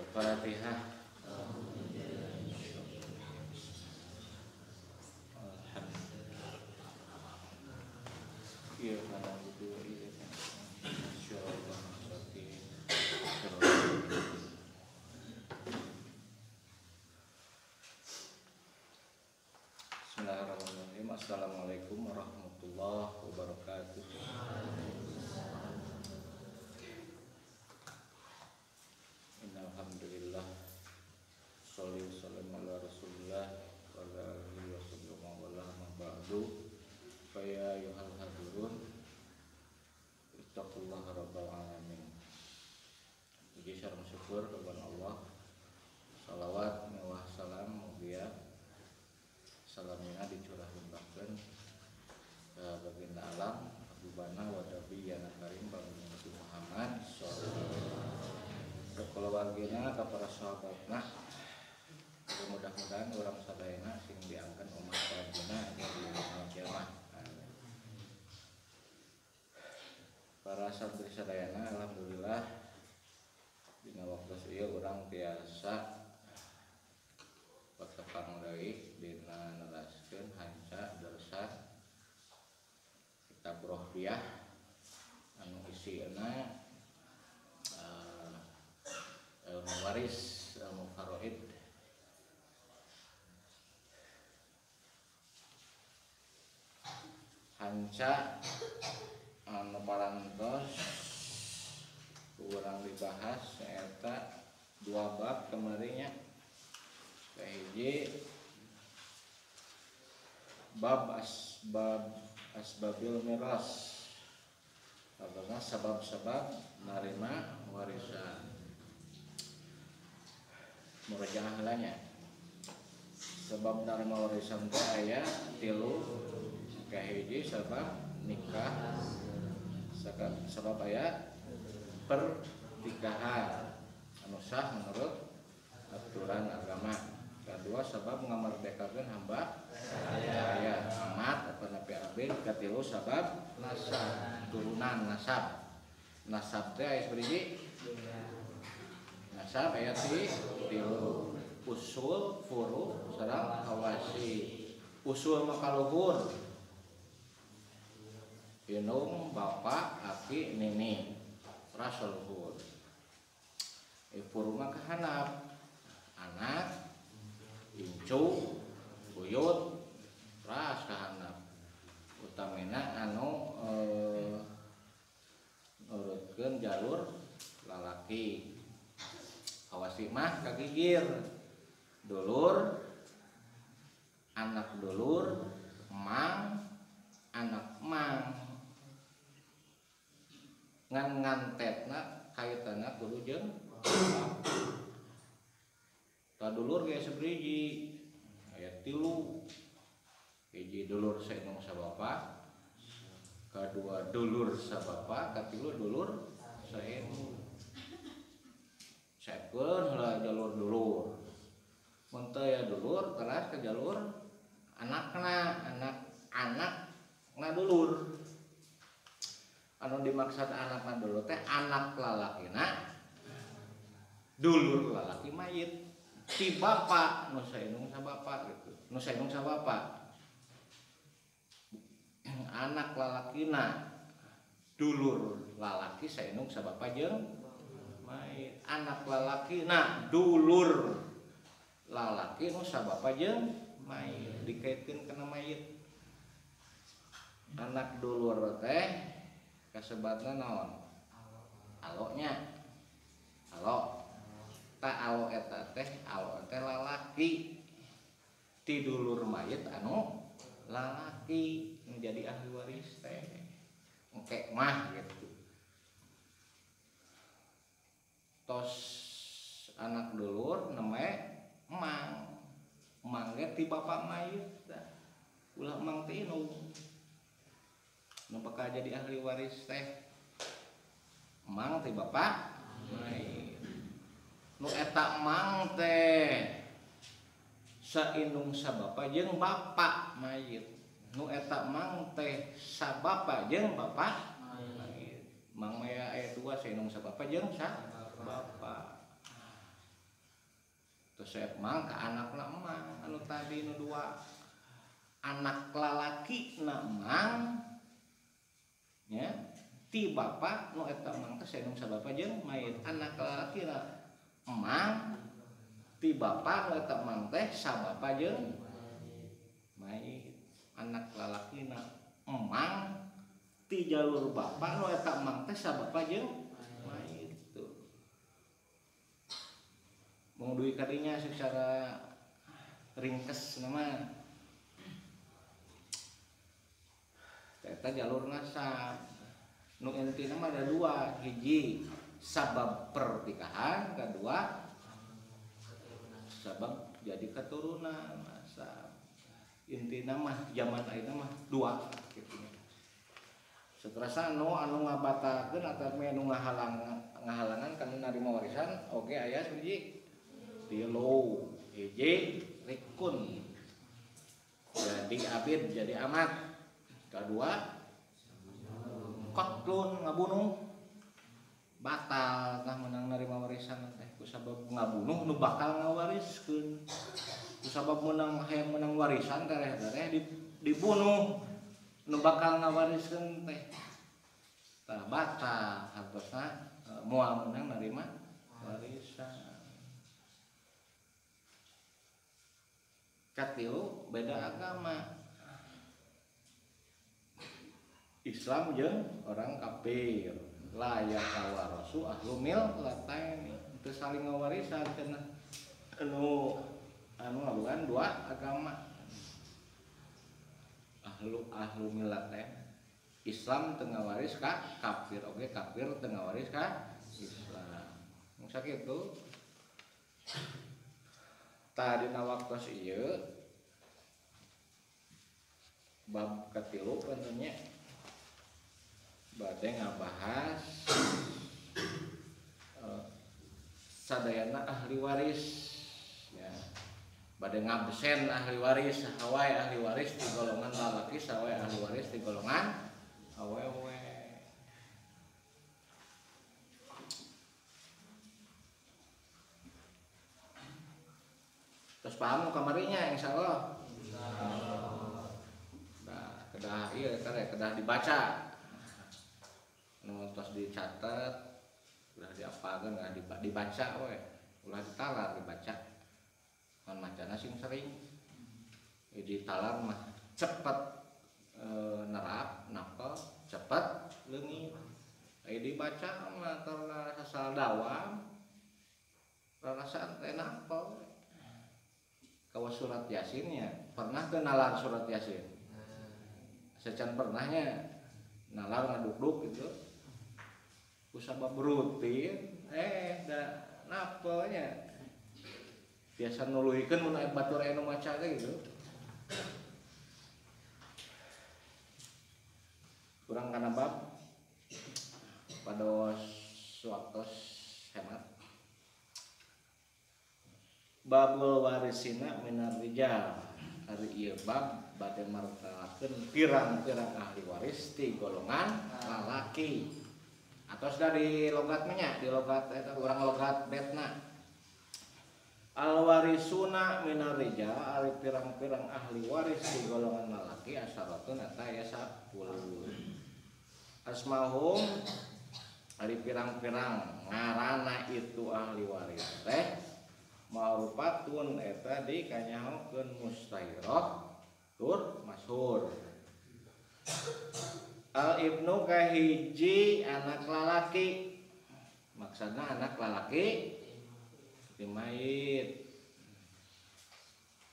Al-Fatihah. Iya karena itu iya kan. Insyaallah Bismillahirrahmanirrahim. Assalamualaikum warahmatullahi wabarakatuh. Innalhamdulillah. Sholli wasallam ala Rasulillah wa ala alihi wasallam wa ala man ba'du. Fa ya ayyuhal hadirun ittaqullaha rabbal alamin. Puji sareng syukur kepada Allah. Salawat mewah salam mugia salamina dicurahkeun ka baginda alam Habibana wa nabiyana karim Nabi Muhammad sallallahu keluarganya ke para sahabatna. Mudah-mudahan orang sadayana sing diangkat umat kadina di yaumul kiamah. Para santri sadayana alhamdulillah dina waktu ieu urang tiasa patepang deui dina nelaskeun hanca darsa kitab Rohbiyah anu isina ilmu waris, ilmu faraid. Hanca anu parantos kurang dibahas eta dua bab kemarinya. Kahiji bab asbabil miras, karena sebab-sebab narima warisan. Murajaah heulanya. Sebab narima warisan teh aya 3. Kahiji sebab nikah, sebab aya pernikahan anu sah menurut aturan agama. Kedua sebab ngamerdekakeun hamba sahaya amat atau nabi abid. Katilu sebab nasab, turunan nasab. Nasab teh aya sabaraha? Nasab aya 3. Usul, furu, sareng hawasi. Usul mah kaluhur. Indung, bapak, aki, nini. Ras luhur. Furu mah kahanap. Anak, incu, buyut, ras kahanap. Utamina anu nurutkeun jalur lalaki. Hawasi mah kagigir. Dulur, anak dulur, mang, anak mang. Ngan ngantetna kaitanna kudu jeung dulur ge sabriji aya 3. Hiji dulur saenung sabapa, kadua dulur sabapa, katilu dulur saenung. Saekeun heula jalur dulur. Mun teu aya dulur teras ke jalur anakna, anak dulur. Anu dimaksud anakna dulur teh anak lalakina dulur lalaki mayit. Ti bapa nu saenung sabapa gitu. Nu saenung sabapa. Anak lalakina dulur lalaki saenung sabapa jeung mayit. Anak lalakina dulur lalaki nu sabapa jeung mayit dikaitkeun kana mayit. Anak dulur teh kasebatna naon? Alonya. Alo. Ta alo eta teh lalaki. Ti dulur mayit anu lalaki nu jadi ahli waris teh. Engke mah gitu. Tos anak dulur neme emang. Emang ge ti bapa mayit tah. Ulah emang ti indung. Nu bakal jadi ahli waris teh emang ti bapa mayit. Nu eta emang teh saindung sabapa jeung bapa mayit. Nu eta emang teh sabapa jeung bapa mayit. Mang maya aya 2 saindung sabapa jeung sabapa. resep mang ka anakna emang anu tadi nu dua anak lalaki na emang nya ti bapa nu eta emang teh saeung sabapa jeung mayit anak lalaki na emang ti bapa nu eta emang teh sabapa jeung mayit anak lalaki na emang ti jalur bapa nu eta emang teh sabapa jeung mayit tuh mengudui kadinya secara ringkes nama eta jalur nasab nu intina mah ada dua hiji sabab pernikahan kedua sabab jadi keturunan nasab intina mah zaman ayeuna mah dua kitu saterasa anu ngabatakeun atawa anu ngahalangan kana narima warisan oge aya hiji tilu hiji rikun jadi abid jadi amat kedua qatlun ngabunuh batal tah menang narima warisan teh kusabab ngabunuh nu bakal ngawariskeun kusabab menang hayang menang warisan tareh-tareh dibunuh nu bakal ngawariskeun teh tah batal hartosna moal menang narima warisan. Katilu beda agama Islam jeung orang kafir la yatawarasu ahlu millataini teu saling ngawarisan cenah anu ngabukan dua agama ahlu millatain Islam teu ngawaris ka kafir oge kafir teu ngawaris ka Islam mun sakitu tadina waktos ieu bab katilu tentunya bade ngabahas sadayana ahli waris ya bade ngabsen ahli waris sahawae ahli waris di golongan lalaki sahawae ahli waris di golongan awewe terus paham kamarinya insyaallah kedah ieu kedah dibaca tos dicatat ulah diapalkeun dibaca we ulah ditalar dibaca mun macana sing sering ditalar mah cepet nerap napal cepet leungit dibaca mah karena asal dawam rarasaan teh napal kawas surat yasin ya pernah teu nalar surat yasin secan pernahnya nalar ngaduk-duk gitu kusabab rutin da napalnya biasa nuluhikeun mun aya batur anu maca teh gitu kurang kana bab pados waktos hemat babul warisina minar rijal ari ieu bab bade martalakeun pirang-pirang ahli waris ti golongan lalaki atau sudah di logat nya di logat eta urang logat betna al warisuna minar rijal ari pirang-pirang ahli waris ti golongan lalaki asyaratun eta aya 10 asmahum ari pirang-pirang ngaranna itu ahli waris teh ma'rufatun eta dikanyahokeun mustairah tur masyhur al ibnu kahiji anak lalaki maksudna anak lalaki ti mayit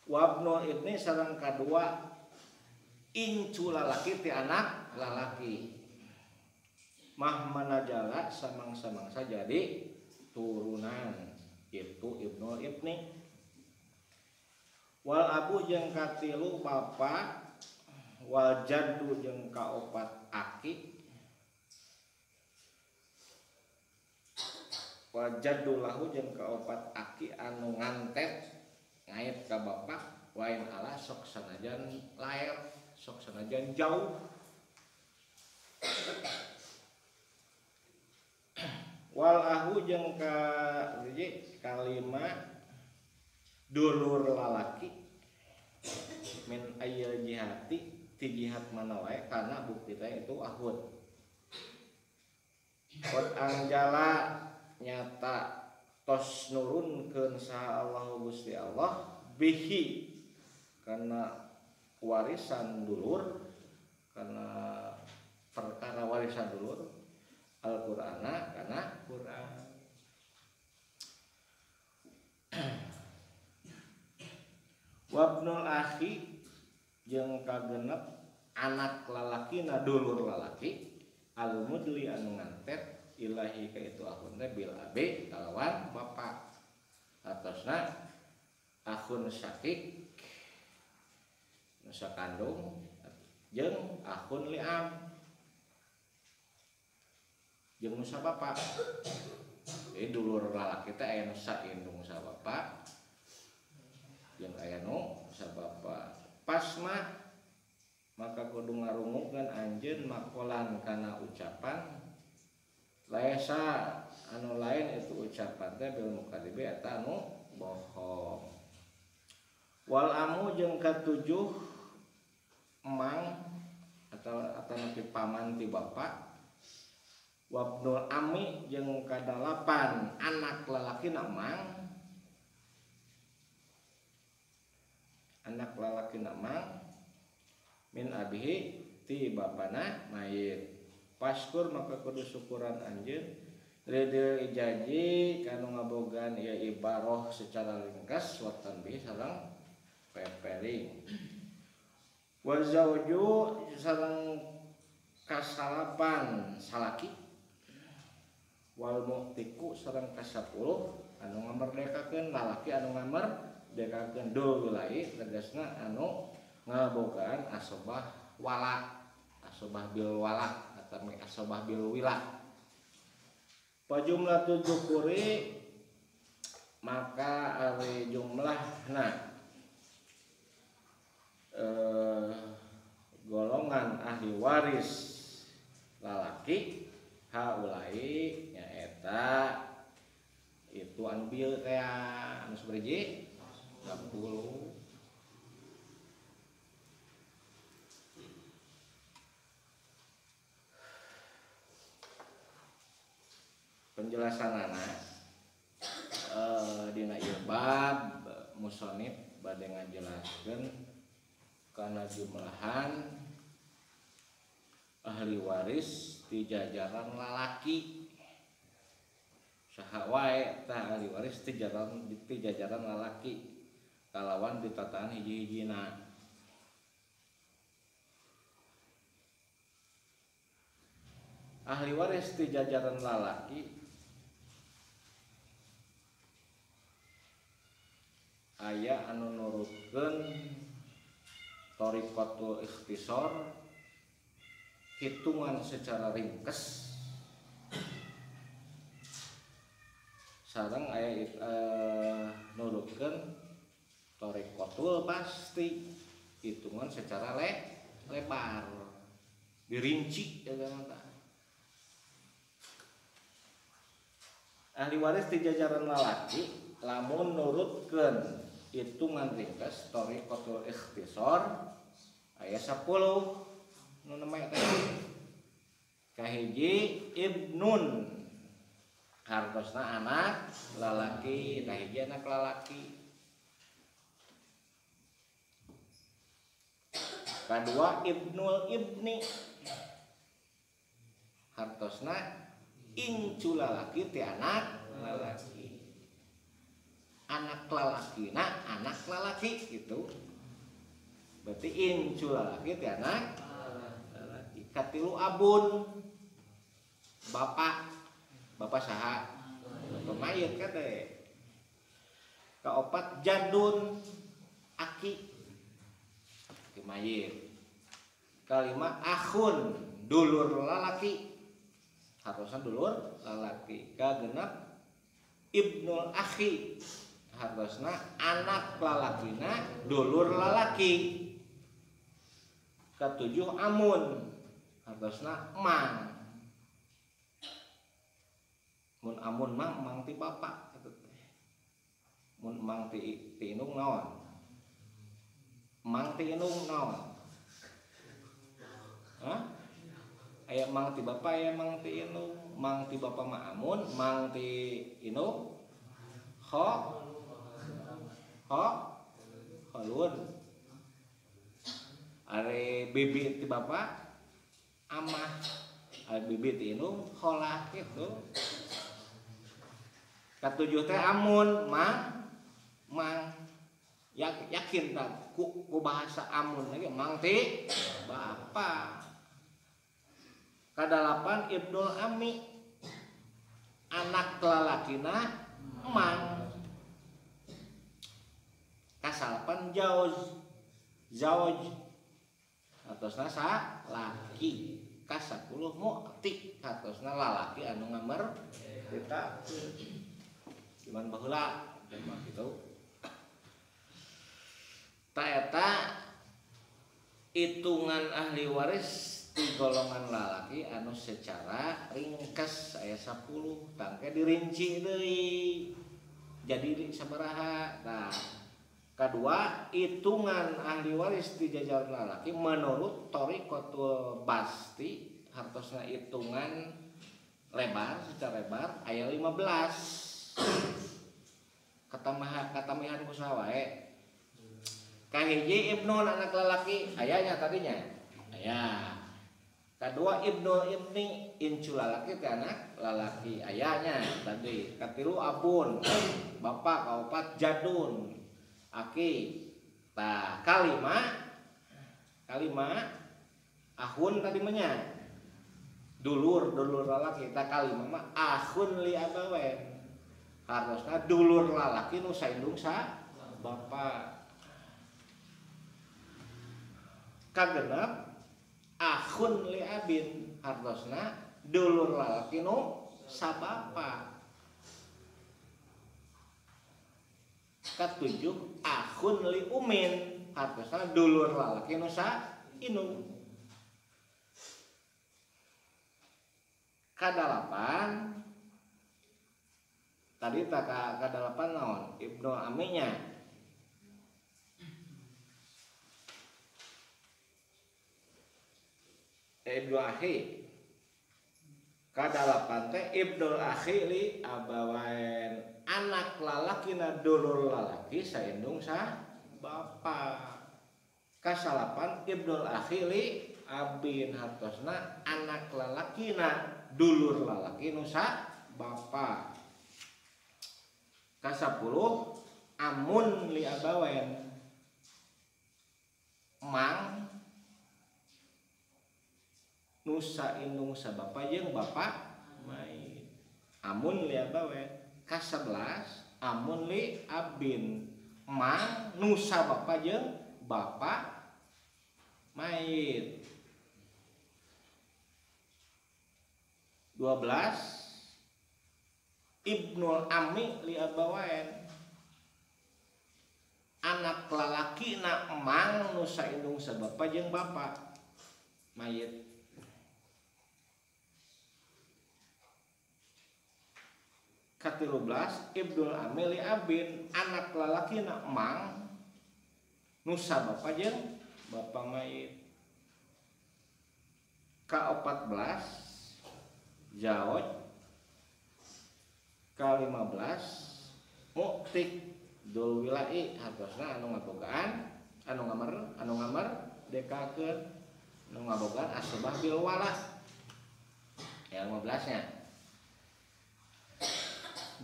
wabnu ibni sareng kadua incu lalaki ti anak lalaki mah manajala samang-samangsa jadi turunan itu ibnu ibni wal abu jeung katilu bapa wal jaddu jeung kaopat aki wal jaddu lahu jeung kaopat aki anu ngantet ngait ka bapa wain ala sok sanajan laer sok sanajan jauh wal ahu jeung ka kalima dulur lalaki min ayyil jihati ti jihad mana wae kana bukti teh itu ahud. Qad anjala nyata tos nurunkeun saha Allah Gusti Allah bihi kana warisan dulur, kana perkara warisan dulur Al-Qur'ana kana Qur'an. Wabnul akhi jeung kagenep anak lalakina dulur lalaki al-mudli anu ngantet ilahi ka itu akhun teh bil abi kalawan bapa atosna akhun syakik nusa kandung jeung akhun liam jeung nusa bapa. Jadi dulur lalaki teh aya nu saindung sa bapa jeung aya nu sa bapa. Pas mah maka kudu ngarungukkeun anjeun makolan kana ucapan laisa anu lain itu ucapan teh bil mukadibi eta anu bohong. Wal amu jeung katujuh emang atau napi paman ti bapa. Wabnul ami jeung kadalapan anak lalaki namang, anak lalaki namang min abihi ti bapana mayit. Paskur maka kudu syukuran anjeun ridil ijaji kanu ngabogaan ieu ibaroh secara ringkas wa tanbih sareng pepering. Wa zauju sareng kasalapan salaki wal mu'tiku sareng kasapuluh anu ngamerdekakeun lalaki anu ngamerdekakeun dul wilahi tegasna anu ngabogaan asobah wala, asobah bil wala atau asobah bil wila. Pajumlah dzukuri maka ari jumlahna golongan ahli waris lalaki haulai nyaeta itu anu bieu teh anu saberiji 60. Penjelasanana dina ieu bab musonif bade ngajelaskeun kana jumlahan ahli waris ti jajaran lalaki. Saha wae tah ahli waris ti jajaran lalaki kalawan ditataan hiji-hijina. Ahli waris ti jajaran lalaki aya anu nurutkeun thariqatul ikhtisar hitungan secara ringkes sareng aya nurutkeun thariqatul pasti hitungan secara lebar dirinci ya kan. Ahli waris di jajaran lalaki lamun nurutkeun hitungan ringkes thariqatul ikhtisar aya 10 nu nama teh. Kahiji ibnun hartosna anak lalaki, kahiji anak lalaki. Kadua ibnul ibni hartosna incu lalaki ti anak lalaki. Anak lalakina anak lalaki gitu. Berarti incu lalaki ti anak lalaki. Katilu abun bapak saha bapak mayit kade. Kaopat jadun aki ti mayit. Kalima akhun dulur lalaki harusnya dulur lalaki. Kagenep ibnul akhi harusna anak lalakina dulur lalaki. Katujuh amun harusna emang. Mun amun mah emang ti bapak. mun mang ti inung naon mang ti inung naon aya mang ti bapa aya mang ti inung mang ti bapa mah amun mang ti inung holun are bibi ti bapa amah are bibi ti inung holah gitu. Katujuh teh amun mang yakin tak ku bahasa amun lagi mang ti bapa. Kadalapan ibnul ami anak lalakina mang. Kasalapan zauj atosna sa laki. Kasapuluh mu'tik atosna lalaki anu ngamer kita cuman baheula mah kitu. Ta eta hitungan ahli waris di golongan lalaki anu secara ringkas aya 10 tangke dirinci deui jadi sabaraha. Nah, kedua hitungan ahli waris di jajaran lalaki menurut thoriqatul basti hartosna hitungan lebar secara lebar aya 15 katamihan kusaha wae. Kahiji ibnu anak lalaki ayanya tadinya aya. Kedua ibnu ibni incu lalaki teh anak lalaki ayahnya tadi. Katilu abun bapak. Kaopat jadun aki. Tah kalima ahun tadi menya dulur lalaki. Tah kalima mah ahun li abawen hartosna dulur lalaki nu saindung sa bapak. Kagenep akhun li abin hartosna dulur lalaki nu sabapa. Katujuh akhun li umin hartosna dulur lalaki nu sa inung. Kadalapan tadi tak kadalapan naon ibnu aminya ibnu akhi. Kadalapan teh ibnu akhi li abawain anak lalakina dulur lalaki saindung sa bapa. Kasalapan ibnu akhi li abin hartosna anak lalakina dulur lalaki nu sa bapa. Kasapuluh amun li abawain mang nusa indung sabapa jeung bapa main. Amun li abawen ka-11 amun li abin mang nusa bapa jeung bapa main. 12 ibnul ami li abawen anak lalaki na mang nusa indung sabapa jeung bapa mayit. Ka-13 ibnul ami li abin anak lalaki na mang nusa bapa jeung bapa mayit. Ka-14 zauj. Ka-15 mu'tik dul wilai hartosna anu ngabogaan anu ngamer dekakeun anu ngabogaan asbah bil walah ya 15 nya.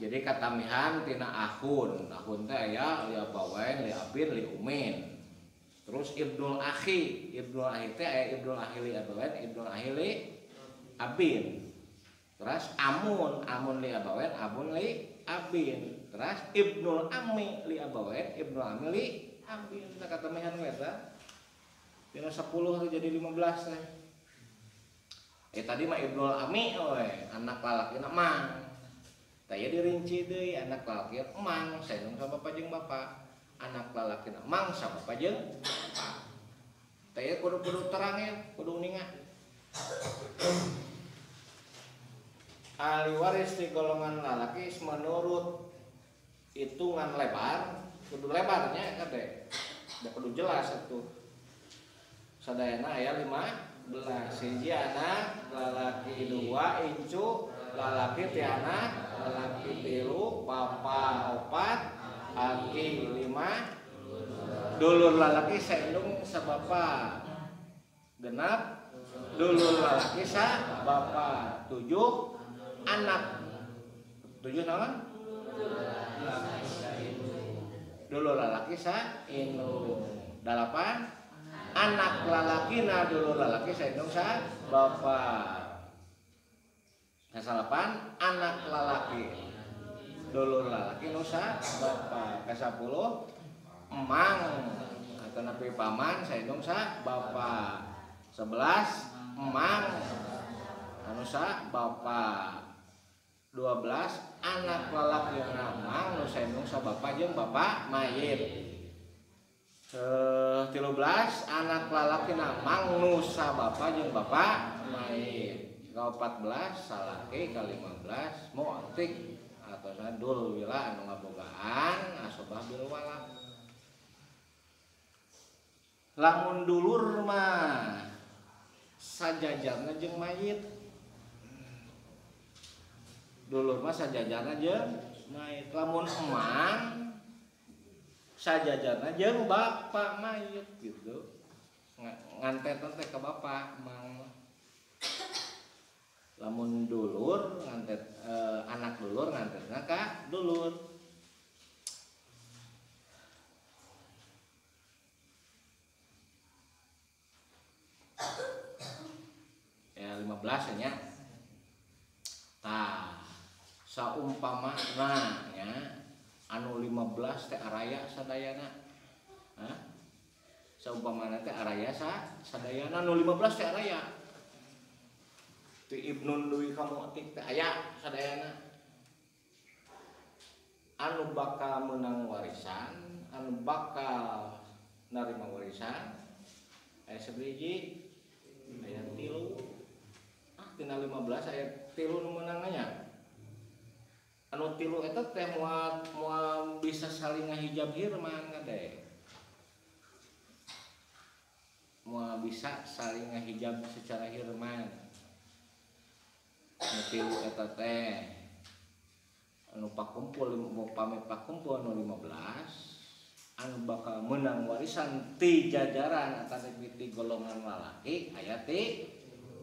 Jadi katamihan tina ahun teh aya li abawain li abin li umin. Terus ibnul akhi teh aya ibnul akhi li abawain ibnul akhi li abin. Terus amun li abawain amun li abin. Terus ibnul ami li abawain ibnul ami li abin. Tah katamihan we eta tina 10 jadi 15 teh. Tadi mah ibnul ami we anak lalakina mang. Taya dirinci deui anak lalaki emang saindung sa bapa jeung bapa. Anak lalaki emang sa bapa jeung bapa. Taya kudu terang ya, kudu ningat. Ahli waris di golongan lalaki menurut hitungan lebar kudu lebarnya kade da kudu jelas atuh sadayana aya 15 hiji anak lalaki 2 incu lalaki ti anak lalaki 3 papa 4 aki 5 dulur lalaki saindung sabapa genap dulur lalaki sabapa 7 anak 7 naon dulur lalaki sa indung 8 anak lalakina dulur lalaki sa indung sa bapak 8 anak lalaki dulur lalaki nu sa bapak 10 emang atau napi paman sa indung sa bapak 11 emang anu sa bapak 12 anak lalaki emang nu saindung sa bapa jeung bapak mayit 13 anak lalaki emang nu sa bapa jeung bapak mayit 14 salaki ka 15 mu'tik atau dul wila anu ngabogaan asobah bil wala lamun dulur mah sajajarna jeung mayit dulur mah sajajarna jeung mayit lamun emang sajajarna jeung bapak mayit gitu ngantetan teh ka bapak emang lamun dulur ngantet anak dulur ngantetna ka dulur ya 15 nya tah saumpamana nya anu 15 teh araya sadayana saumpamana teh araya sadayana anu 15 teh araya ti ibnun duwi kamu tik teh aya sadayana anu bakal menang warisan anu bakal narima warisan aya sabiji aya 3 tina 15 aya 3 nu menangnya anu 3 eta teh moal bisa saling ngahijab hirman kade moal bisa saling ngahijab secara hirman anu 3 eta teh anu pakumpul pame pakumpul anu 15 anu bakal menang warisan ti jajaran atau ti golongan lalaki aya ti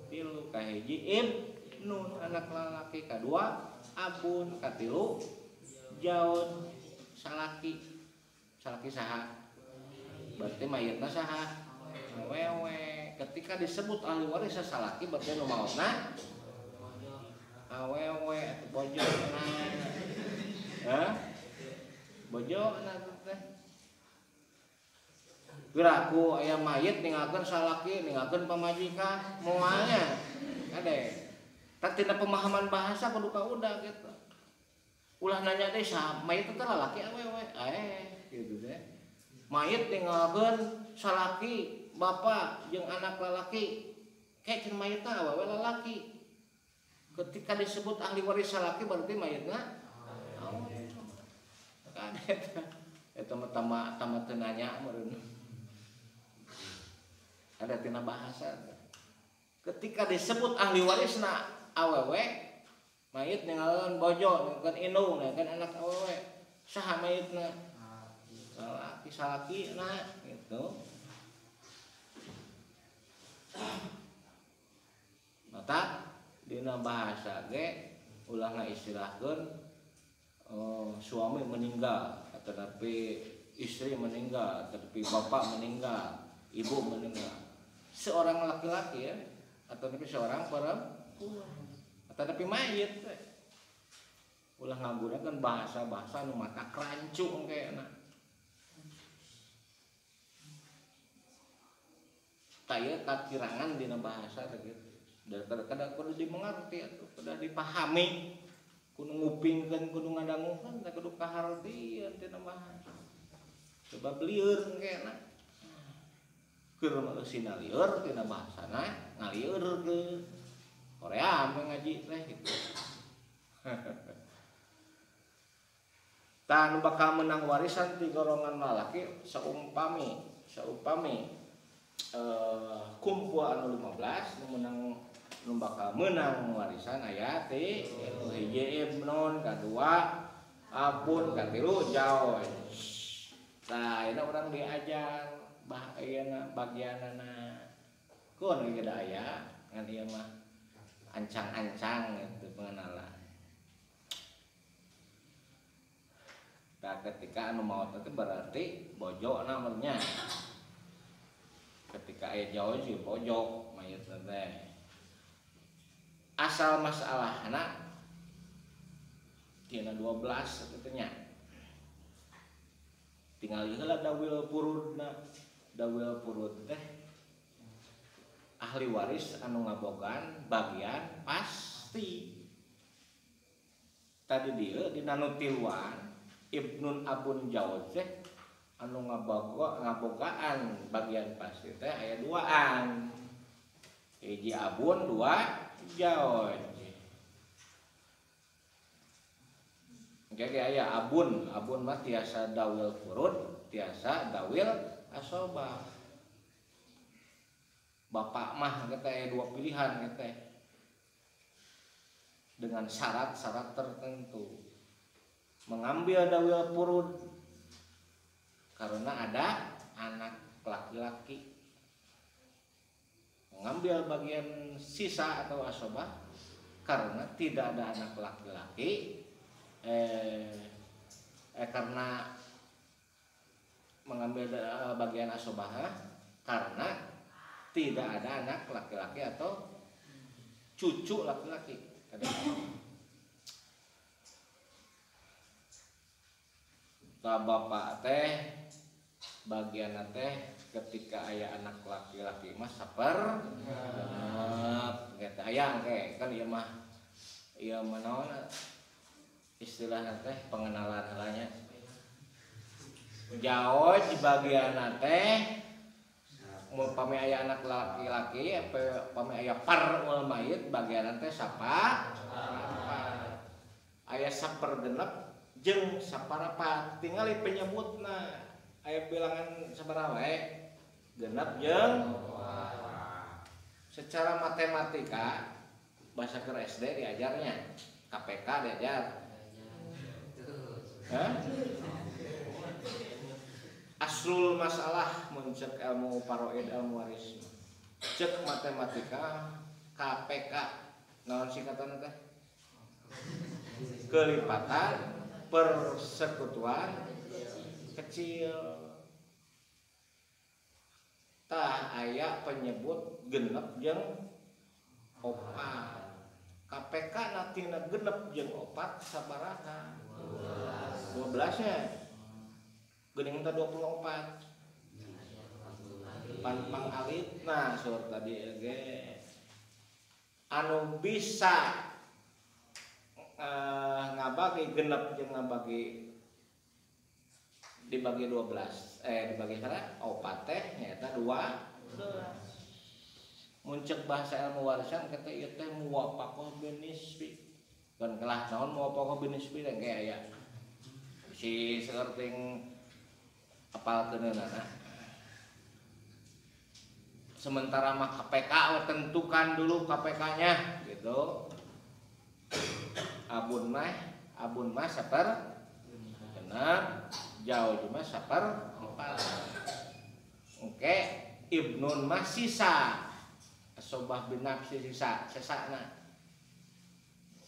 3 kahiji ibnun anak lalaki kadua abun katilu jaun salaki saha berarti mayitna saha awewe ketika disebut ahli waris salaki berarti nu maotna awewe bojona bojona teh geuraku aya mayit ninggalkeun salaki ninggalkeun pamajikan moalnya ade tak tina pemahaman bahasa kudu kaudah gitu ulah nanya teh sa mayit teh lalaki awewe gitu deh mayit ninggalkeun salaki bapak jeung anak lalaki kayak cenah mayitna awewe lalaki ketika disebut ahli waris salaki berarti mayitna kan eta mah tamat teu nanya meureun ada tina bahasa ketika disebut ahli warisna awewe mayit ninggalkeun bojo ninggalkeun indung ninggalkeun anak awewe saha mayitna salaki gitu mata dina bahasa ge ulah ngaistilahkeun suami meninggal tetapi istri meninggal tetapi bapak meninggal ibu meninggal seorang laki-laki ya atau tapi seorang perempuan atau tapi mayit ulah ngagunakeun bahasa-bahasa nu mata kerancung kayakna taya kakirangan dina bahasa gitu dan kadang-kadang kudu dimengerti atuh kudu dipahami kudu ngupingkeun kudu ngadangukeun teh kudu kahartieun dina bahasa coba belieur kayakna keur meusina lieur tina bahasana ngalieur ke Korea ame ngaji teh gitu Tah nu bakal menang warisan ti golongan lalaki saumpami kumpul anu 15 nu menang nu bakal menang warisan aya ti hiji Ibnun, kadua Abun, katilu Jaoj. Tah ayeuna urang diajar ayeuna bagianana kun ge da aya ngan ieu mah ancang-ancang gitu pengenalan. Tah ketika anu maot itu berarti bojo namanya. Ketika aya Jaoj si bojo mayit teh. Asal masalahna tina 12 kitu nya. Tinggal heula dawil purudna. Dawil purud teh ahli waris anu ngabogan bagian pasti. Tadi dieu dina nu tiluan Ibnun Abun Jaoj teh anu ngabogaan bagian pasti teh aya duaan. Hiji Abun, dua Jaoj. Oke aya Abun mah tiasa dawil furud, tiasa dawil asobah. Bapak mah kita aya dua pilihan kita dengan syarat-syarat tertentu. Mengambil dawil furud karena ada anak laki-laki. Mengambil bagian sisa atau asobah karena tidak ada anak laki-laki. Karena mengambil bagian asobah karena tidak ada anak laki-laki atau cucu laki-laki. Ka bapak teh bagian teh ketika aya anak laki-laki mah saper gitu hayang ke kan ieu mah naon istilahna teh pengenalan heulanya. Jaoj bagian teh upami aya anak laki-laki upami aya parul mayit bagian teh sapa aya sapergenep jeung saparapat tingali penyebutna aya bilangan sabaraha wae genep jeung secara matematika bahasa keur SD diajarnya KPK diajar aslul masalah muncul ilmu faraid ilmu waris cek matematika KPK naon singkatan teh kelipatan persekutuan kecil. Tah aya penyebut genep jeung opat. KPK natina genep jeung opat sabaraha? 12 nya. Geuning teh 24. Pan alitna sur tadi ge anu bisa ngabagi genep jeung ngabagi dibagi 12 dibagi cara opat teh nyaeta 2 muncul bahasa ilmu warisan kata ieu teh muwafaqah bin nisbi kan kelah naon muwafaqah bin nisbi teh ge aya si saeuting apalkeunana sementara mah KPK tentukan dulu KPK-nya gitu. Abun mah saper genep, Jaoj mah saper 4. Oke, Ibnun mah sisa. Asobah bin nafsi sisana.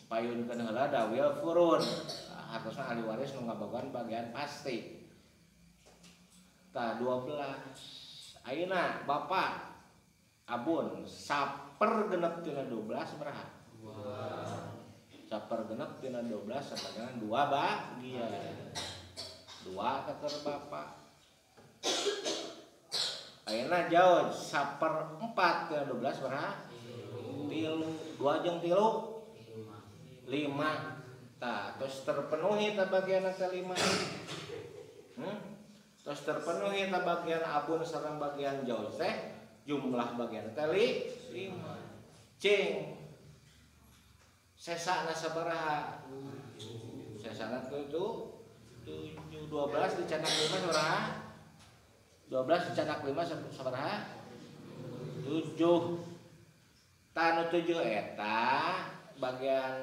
Payunkeun heula dawil furud. Hartosna ahli waris nu ngabogaan bagian pasti. Tah 12. Ayeuna bapak Abun saper genep tina 12 beraha? Saper genep tina 12 sama dengan 2 bagian. 2 keker bapak. Ayeuna Jaoj saper 4 tina 12 beraha? 3. 2 jeung 3 5. Tah terus terpenuhi ta bagian teh 5. Terus terpenuhi ta bagian Abun sareng bagian Jaoj teh jumlah bagian teh 5. Cing sesana sabaraha? Sesana 7. 7 12 dicanak 5 sabaraha? 12 dicanak 5 sabaraha? 7. Tanu 7 eta bagian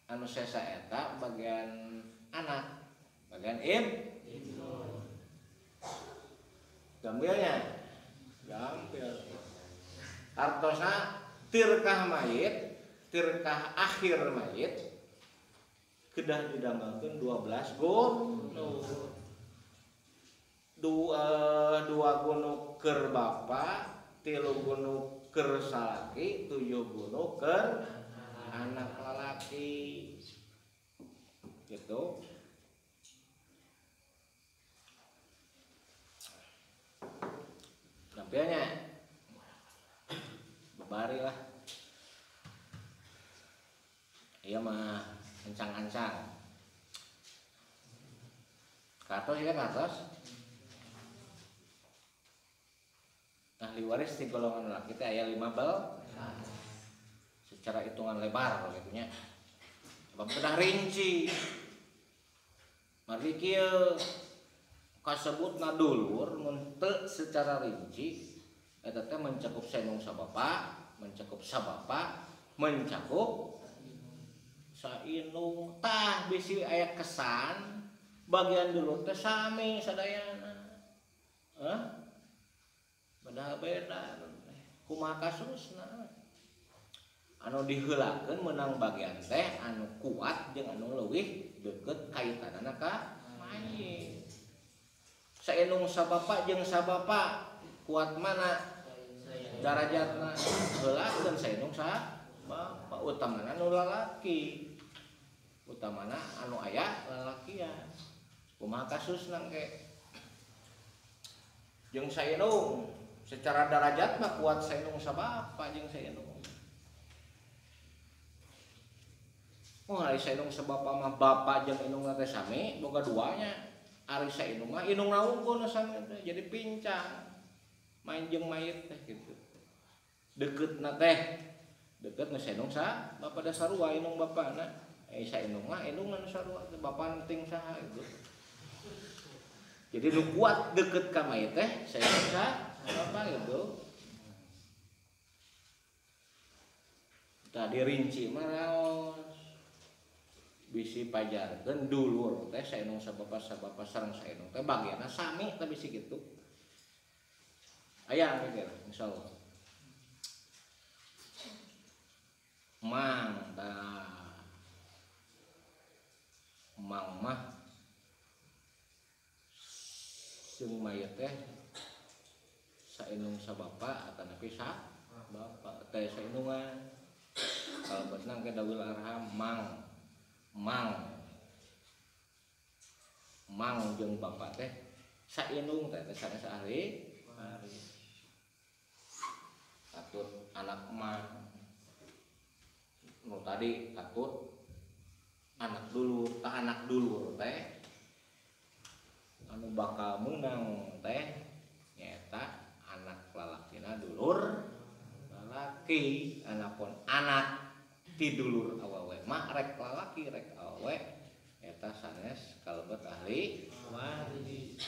anu sesa eta bagian anak. Bagian gambilnya. Gampil. Artosna tirkah mayit, tirkah akhir mayit kedah didambakeun 12 gunung. Dua gunung keur bapa, 3 gunung keur salaki, 7 gunung keur anak lalaki. Gitu. Gampilnya bebari lah. Iya mah encang-encang. Katos ya katos. Ahli waris di golongan laki teh aya 15. Secara hitungan lebar gitu nya. Bab kedah rinci. Mari kieu kasebutna dulur mun teu secara rinci eta teh mencakup saenung sabapa, mencakup sabapa, mencakup sainung. Tah bisi aya kesan bagian dulur teh sami sadayana. Padahal beda kumaha kasusna. Anu diheulakeun meunang bagian teh anu kuat jeung anu leuwih deukeut kaitanana ka mayit. Saenung sabapa jeung sabapa kuat mana darajatna heulakeun saenung sabapa utamana anu lalaki. Utamana anu aya lalakian. Kumaha kasusna engke? Jeung saenung secara darajat mah kuat saenung sabapa jeung saenung. Oh, ari saenung sabapa mah bapa jeung inungna teh sami, boga duanya. Ari saenung mah inungna unggul sami teh jadi pincang. Main jeung mayit teh kitu. Dekeutna teh deukeut nu saenung bapa da sarua inung bapana. Saenung mah inungna nu sarua teh bapa penting saha itu. Jadi nu kuat deukeut ka mayit teh saenung apa gitu. Tadi rinci maraos bisi pajarkeun dulur teh saenung sabapa sareng saenung teh bagianna sami teh bisi kitu. Aya mikir insyaallah. Mang mah jeung mayit teh saenung sabapa atanapi sabapa teh saenungan kalebetna ke dawil arham mang jeung bapa teh saenung teh sanes ahli katut anak mang nu tadi katut anak dulur teh anu bakal meunang teh nyaeta anak lalakina dulur lalaki. Anapun anak ti dulur awewe mah rek lalaki rek awewe eta sanes kalebet ahli waris.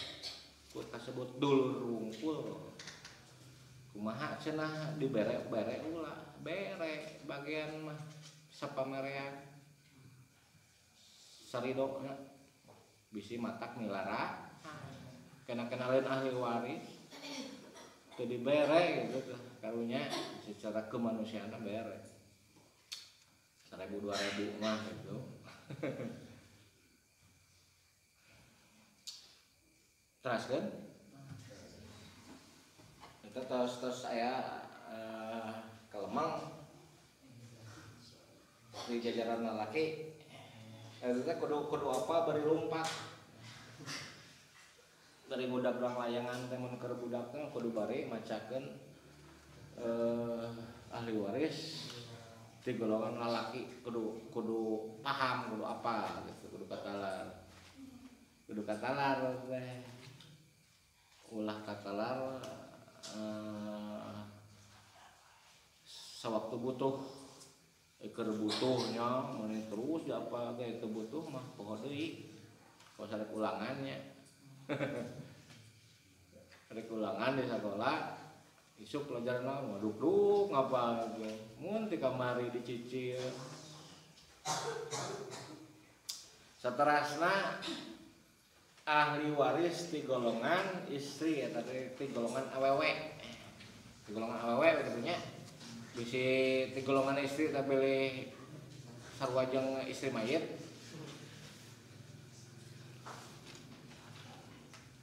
Ku kasebut dulur wungkul. Kumaha cenah dibere-bere ulah bere bagian mah sapamerean saridona bisi matak nilara kena-kenalin ahli waris teu dibere gitu karunya secara kemanusiaan bere 1.000-2.000 mah gitu. Teraskeun eta tos aya Kalemang di jajaran lalaki eta kudu apa bari lumpat dari budak urang layangan teh mun keur budak teh kudu bari macakeun ahli waris di golongan lalaki kudu paham kudu apa gitu kudu katalar teh ulah katalar sewaktu butuh keur butuhnya meni terus apa ge teu butuh mah poho deui kalau sadek ulangannya sadek ulangan di sekolah isuk pelajaran naon ngaduk-duk ngapal ge mun ti kamari dicicil saterasna ahli waris ti golongan istri eta ti golongan awewe ti golongan awewe katanya bisi ti golongan istri teh pilih sarua jeung istri mayit.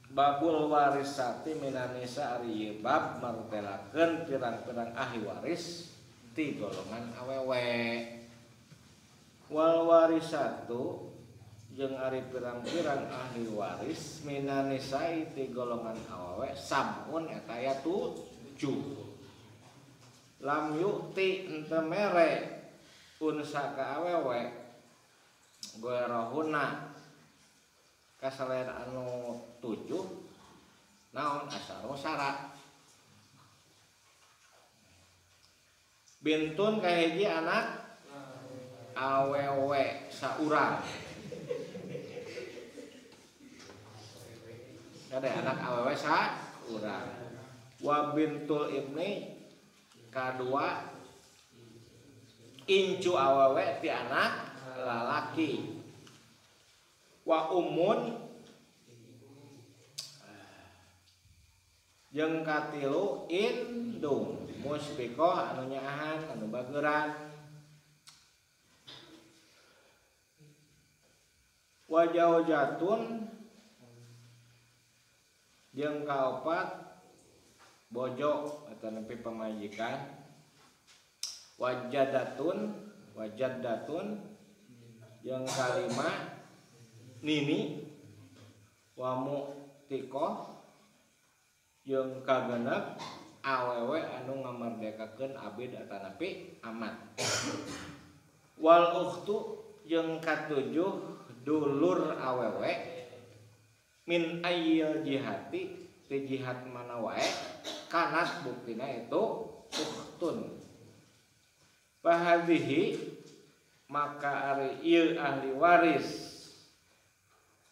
Babul warisati minanisa ari bab martelakeun pirang-pirang ahli waris ti golongan awewe. Wal warisatu jeung ari pirang-pirang ahli waris minanisa ti golongan awewe sabun eta aya 7. Lam yukti henteu mere unsa ka awewe goerohuna kasalayan anu 7 naon asaro sara bintun kahiji anak awewe saurang ada anak awewe saurang wa bintul ibni kadua incu awewe ti anak lalaki wa umun jeung katilu indung musbikoh anu nyaahan anu bageuran wa jaujatun jeung kaopat bojo atau nepi pamajikan wajaddatun jeung kalima nini wa mu'tiqah jeung kagenep awewe anu ngamardekakeun abid atanapi amat wal ukhtu jeung katujuh dulur awewe min ayyil jihati ti jihad mana wae kanat buktina itu ukhtun fahadhihi maka ari ieu ahli waris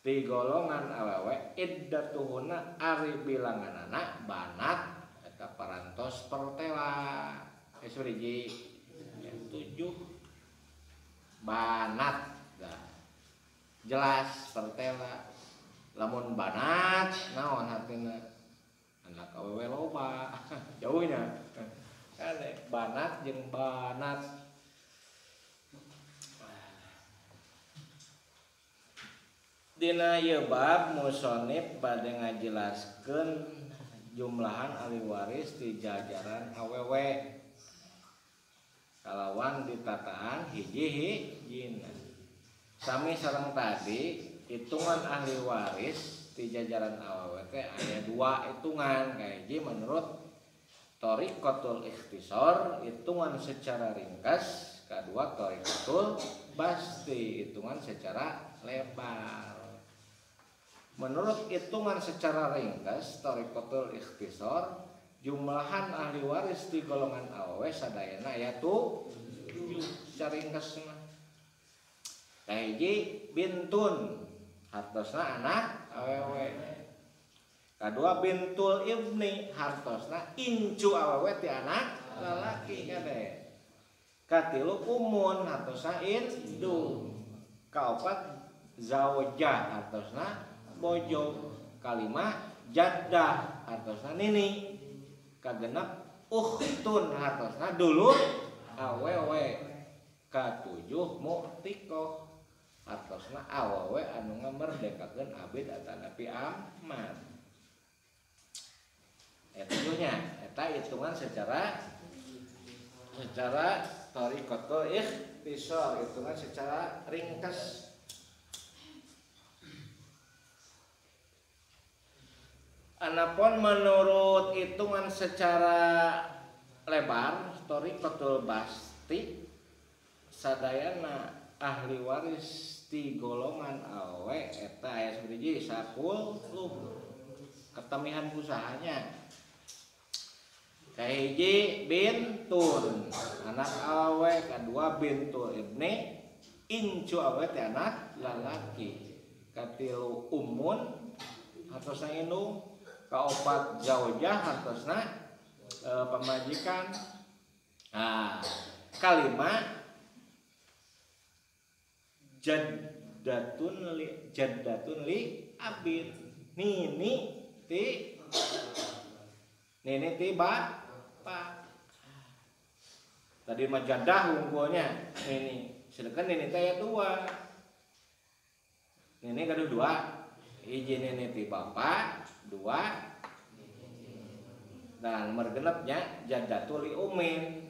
di golongan awewe iddatuhuna ari bilanganana banat eta parantos pertela suriji 7 banat dah jelas pertela lamun banat naon hatina anak awewe loba jauhnya kale banat jeung banat dina ieu bab musonif bade ngajelaskeun jumlahan ahli waris di jajaran awewe kalawan ditataan hiji-hijina sami sareng tadi hitungan ahli waris di jajaran awewe teh aya 2 hitungan kahiji menurut thariqatul ikhtisar hitungan secara ringkas kedua thariqatul basti hitungan secara lebar. Menurut hitungan secara ringkas thariqatul ikhtisar jumlahan ahli waris di golongan awewe sadayana aya 7 secara ringkasna. Kahiji bintun hartosna anak awewe. Kedua bintul ibni hartosna incu awewe ti anak lalaki kade. Katilu umun hartosna indung. Kaopat zaujah hartosna bojo. Kalima jaddah hartosna nini. Kagenep ukhtun hartosna dulur awewe. Katujuh mu'tiqah hartosna awewe anu ngamerdekakeun abid atanapi amat. Etunya eta hitungan secara thariqatul ikhtisar hitungan secara ringkas. Anapun menurut hitungan secara lebar thariqatul basti sadayana ahli waris ti golongan awewe eta aya sabiji 10 ketemihan usahanya kahiji bintun anak awewe, kadua bintul ibni incu awewe teh anak lalaki, katilu umun hartosna indung, kaopat zaujah hartosna pamajikan. Nah, kalima jaddatun li abid, nini ti bapak. Tadi mah jadah unggulnya nini, sedangkan nini teh aya dua. Nini kada dua, hiji nini ti bapak, dua dan mergenepnya jaddatul li umin.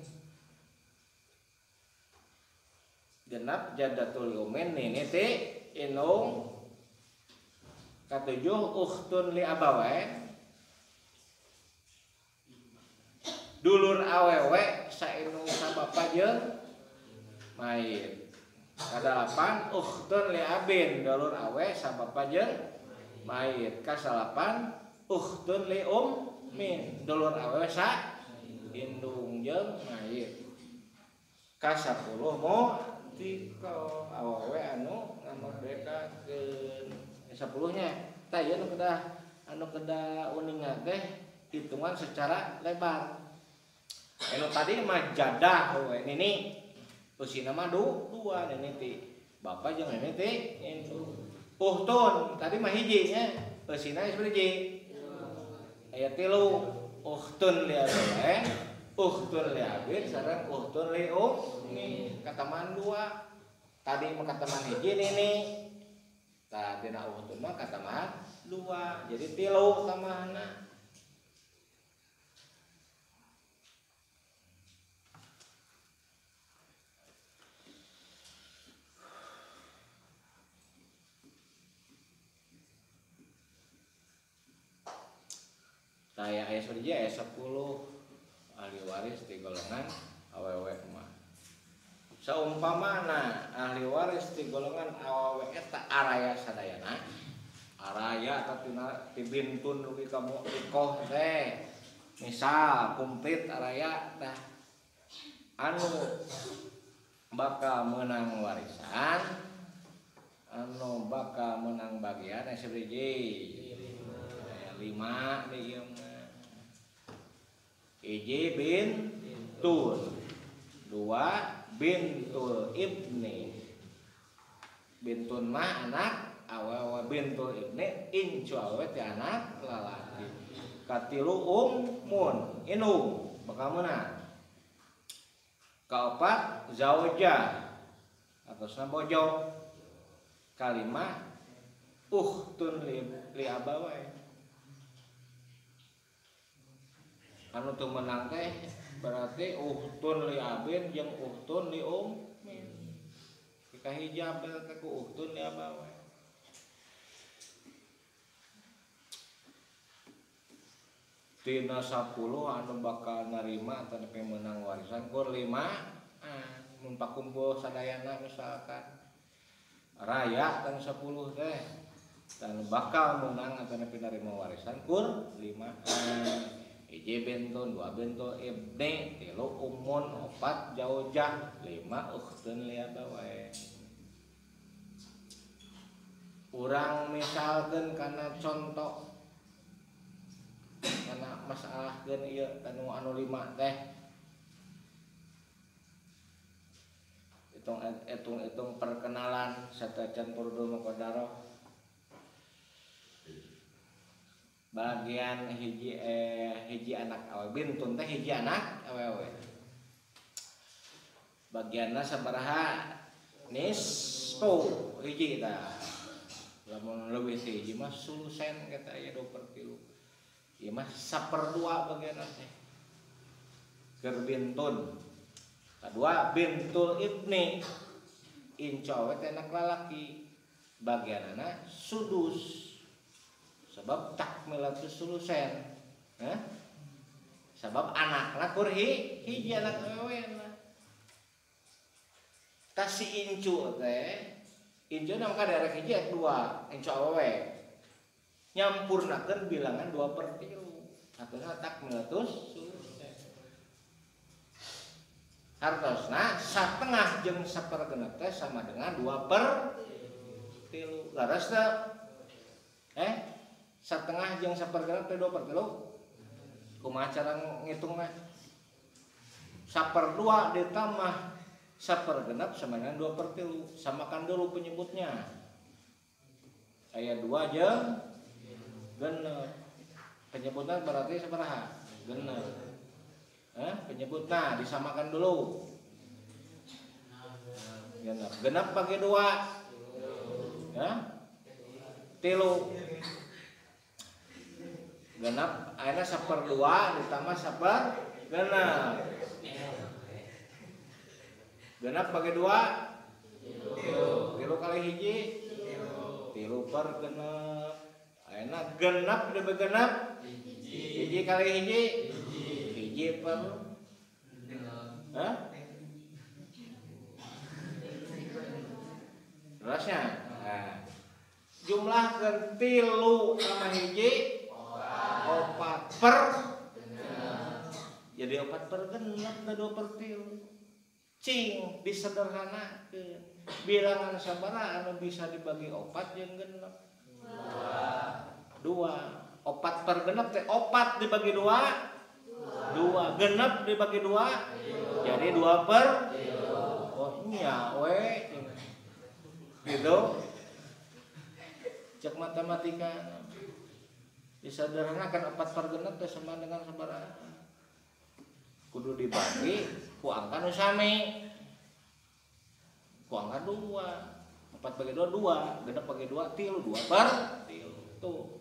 Genap jaddatul li umin nini ti indung. Katujuh ukhtun li abawain, dulur awewe saindung sabapa jeung mayit. Kadalapan ukhtun li abin, dulur awe sabapa jeung mayit. Kasalapan ukhtun li ummin, dulur awewe sa indung jeung mayit. Kasapuluh mu'tika, awewe anu ngamerdekakeun. 10-nya tah ieu anu kedah uningan teh hitungan secara lebar. Anu tadi mah jadah we nini usina mah dua nini ti bapak jeung nini ti indung. Uhtun tadi mah hiji nya, usina geus hiji. Aya 3 uhtun li abawain, uhtun li abin sareng uhtun li ummi. Kataman 2. Tadi mah kataman hiji nini. Tah dina uhtun mah kataman 2. Jadi 3 tamahna. Saya ayat 10 ahli waris di golongan awewe mah. Saumpamana ahli waris di golongan awewe eta araya sadayana, araya tatina ti bintun dugi kamu ikoh teh, misal kumplit araya tah anu bakal menang warisan, anu bakal menang bagian sabaraha 5 di ieu mah. Hiji bintun, 2 bintul ibni. Bintun mah anak awewe, bintul ibni incu awewe ti anak lalaki. Katilu ummun indung bakal meunang. Kaopat zaujah atosna bojo. Kalima ukhtun li abawain. Anu teu menang teh berarti ukhtun li abin jeung ukhtun li ummin. Kahijab teh ku ukhtun li abawain. Tina 10 anu bakal narima atau nepi menang warisan kur 5. Mun pakumpul sadayana misalkan raya tang 10 teh dan bakal menang atau nepi narima warisan kur 5. Hiji bintun, 2 bintul ibni, 3 ummun, 4 zaujah, 5 ukhtun li abawain. Urang misalkeun kana contoh kana masalahkeun ieu anu 5 teh. Hitung perkenalan satajan purdul muqaddarah. Bagian hiji anak awewe, bintun teh hiji anak awewe. Bagianna sabaraha? Nisfu hiji tah. Lamun leuwih ti hiji mah sulusen kata aya 2/3. Ieu mah 1/2 bagianna teh. Keur bintun. Kadua bintul ibni. Incu awewe teh anak lalaki. Bagianna sudus. Sebab takmilatus sulusen, sebab anakna kur hiji anak awewena. Tas si incu teh, incu nang kaderek hiji 2, incu awewe. Nyampurnakeun bilangan 2/3. Atosna takmilatus sulusen. hartosna satengah jeung sapergenep teh sama dengan 2/3 laras teh satengah jeung sapergenep teh 2/3 kumaha cara ngitungna 1/2 ditambah sapergenep sama dengan 2/3 samakan dulu penyebutnya aya 2 jeung genep penyebutna berarti sabaraha genep penyebutna disamakan dulu genep bagi 2 tilu genep ayeuna 1/2 ditambah sapergenep genep bagi 2 tilu kali hiji 3/genep ayeuna genep dibagi genep hiji kali hiji per terusnya jumlah tilu sama hiji 4/genep jadi 4/genep dan 2/3 cing disederhanakeun bilangan sabaraha anu bisa dibagi 4 jeung genep 2 4/genep teh 4 dibagi 2 genep dibagi 2 jadi 2/3 oh nya we gitu cek matematika disederhanakan 4/genep teh sama dengan sabaraha kudu dibagi ku angka nu sami ku angka 2 4/2 2 genep bagi 2 tilu 2/3 tuh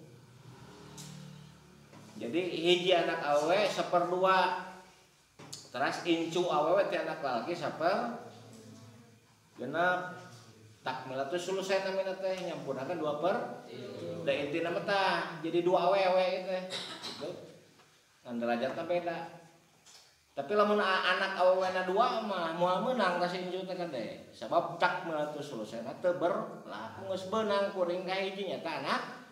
jadi hiji anak awewe 1/2 terus incu awewe ti anak lalaki 1/genep tak mila teh selesai namina teh nyampurnakeun 2/3 da intina mah tah jadi 2 awewe teh gitu ngan derajatna beda tapi lamun anak awewena 2 mah moal meunang ka si incu teh kade sabab tak mila teh selesai teh berlaku geus beunang kuring ka hiji nya teh anak